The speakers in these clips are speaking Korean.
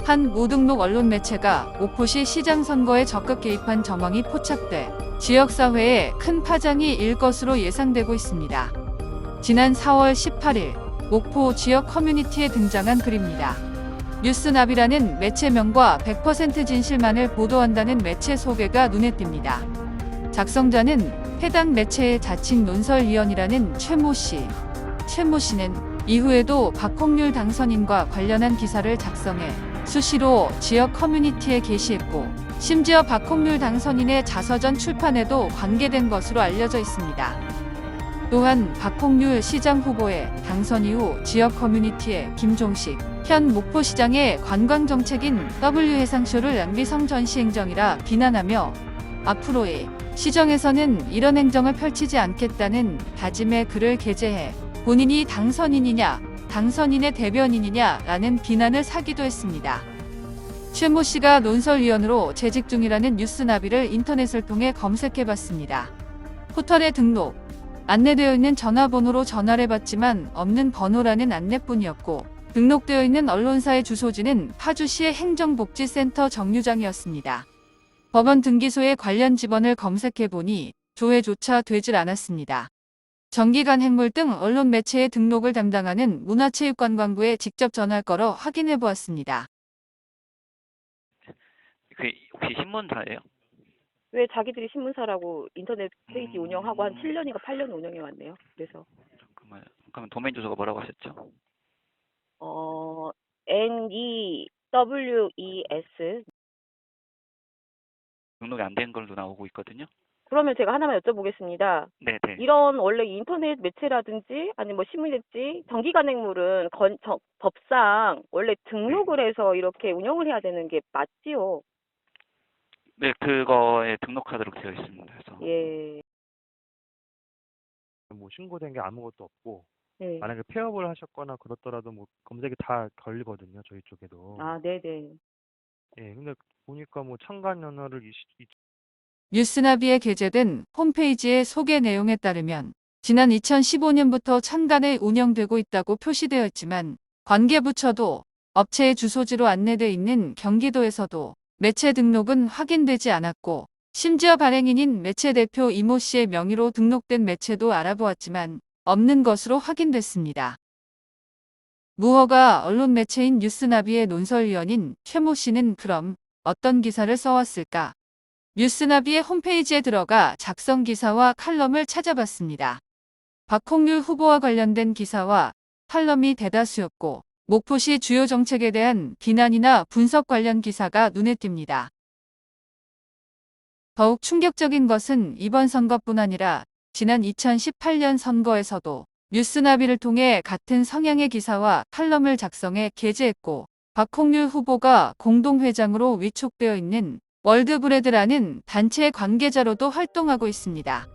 한 무등록 언론 매체가 목포시 시장 선거에 적극 개입한 정황이 포착돼 지역사회에 큰 파장이 일 것으로 예상되고 있습니다. 지난 4월 18일 목포 지역 커뮤니티에 등장한 글입니다. 뉴스나비라는 매체명과 100% 진실만을 보도한다는 매체 소개가 눈에 띕니다. 작성자는 해당 매체의 자칭 논설위원이라는 최모 씨. 최모 씨는 이후에도 박홍률 당선인과 관련한 기사를 작성해 수시로 지역 커뮤니티에 게시했고, 심지어 박홍률 당선인의 자서전 출판에도 관계된 것으로 알려져 있습니다. 또한 박홍률 시장 후보의 당선 이후 지역 커뮤니티에 김종식 현 목포시장의 관광정책인 W해상쇼를 낭비성 전시행정이라 비난하며 앞으로의 시정에서는 이런 행정을 펼치지 않겠다는 다짐의 글을 게재해 본인이 당선인이냐 당선인의 대변인이냐라는 비난을 사기도 했습니다. 최모 씨가 논설위원으로 재직 중이라는 뉴스나비를 인터넷을 통해 검색해봤습니다. 포털에 등록, 안내되어 있는 전화번호로 전화를 해봤지만 없는 번호라는 안내뿐이었고, 등록되어 있는 언론사의 주소지는 파주시의 행정복지센터 정류장이었습니다. 법원 등기소에 관련 직원을 검색해보니 조회조차 되질 않았습니다. 정기간 행물 등 언론 매체의 등록을 담당하는 문화체육관광부에 직접 전화를 걸어 확인해보았습니다. 그 혹시 신문사예요? 왜 자기들이 신문사라고 인터넷 페이지 운영하고 한 7년인가 8년 운영해왔네요. 그래서 잠깐만요. 그러면 도메인 주소가 뭐라고 하셨죠? NEWES. 등록이 안 된 걸로 나오고 있거든요. 그러면 제가 하나만 여쭤보겠습니다. 네네. 이런 원래 인터넷 매체라든지 아니면 뭐 신문이든지 정기간행물은 법상 원래 등록을 해서 이렇게 운영을 해야 되는 게 맞지요? 네, 그거에 등록하도록 되어 있습니다. 그래서 예. 뭐 신고된 게 아무것도 없고, 네. 만약에 폐업을 하셨거나 그렇더라도 뭐 검색이 다 걸리거든요, 저희 쪽에도. 아, 네네. 예, 근데 보니까 뭐 창간 연어를 뉴스나비에 게재된 홈페이지의 소개 내용에 따르면 지난 2015년부터 창간에 운영되고 있다고 표시되어 있지만, 관계부처도 업체의 주소지로 안내돼 있는 경기도에서도 매체 등록은 확인되지 않았고, 심지어 발행인인 매체 대표 이모 씨의 명의로 등록된 매체도 알아보았지만 없는 것으로 확인됐습니다. 무허가 언론 매체인 뉴스나비의 논설위원인 최모 씨는 그럼 어떤 기사를 써왔을까? 뉴스나비의 홈페이지에 들어가 작성 기사와 칼럼을 찾아봤습니다. 박홍률 후보와 관련된 기사와 칼럼이 대다수였고, 목포시 주요 정책에 대한 비난이나 분석 관련 기사가 눈에 띕니다. 더욱 충격적인 것은 이번 선거뿐 아니라 지난 2018년 선거에서도 뉴스나비를 통해 같은 성향의 기사와 칼럼을 작성해 게재했고, 박홍률 후보가 공동회장으로 위촉되어 있는 월드브레드라는 단체의 관계자로도 활동하고 있습니다.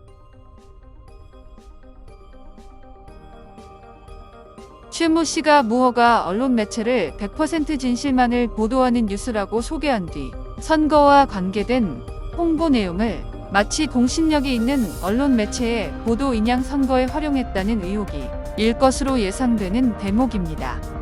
최모 씨가 무허가 언론 매체를 100% 진실만을 보도하는 뉴스라고 소개한 뒤 선거와 관계된 홍보 내용을 마치 공신력이 있는 언론 매체의 보도 인양 선거에 활용했다는 의혹이 일 것으로 예상되는 대목입니다.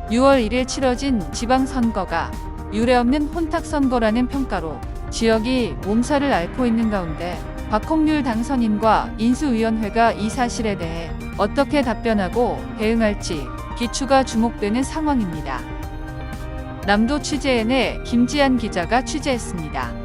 6월 1일 치러진 지방선거가 유례없는 혼탁선거라는 평가로 지역이 몸살을 앓고 있는 가운데 박홍률 당선인과 인수위원회가 이 사실에 대해 어떻게 답변하고 대응할지 기추가 주목되는 상황입니다. 남도 취재N의 김지한 기자가 취재했습니다.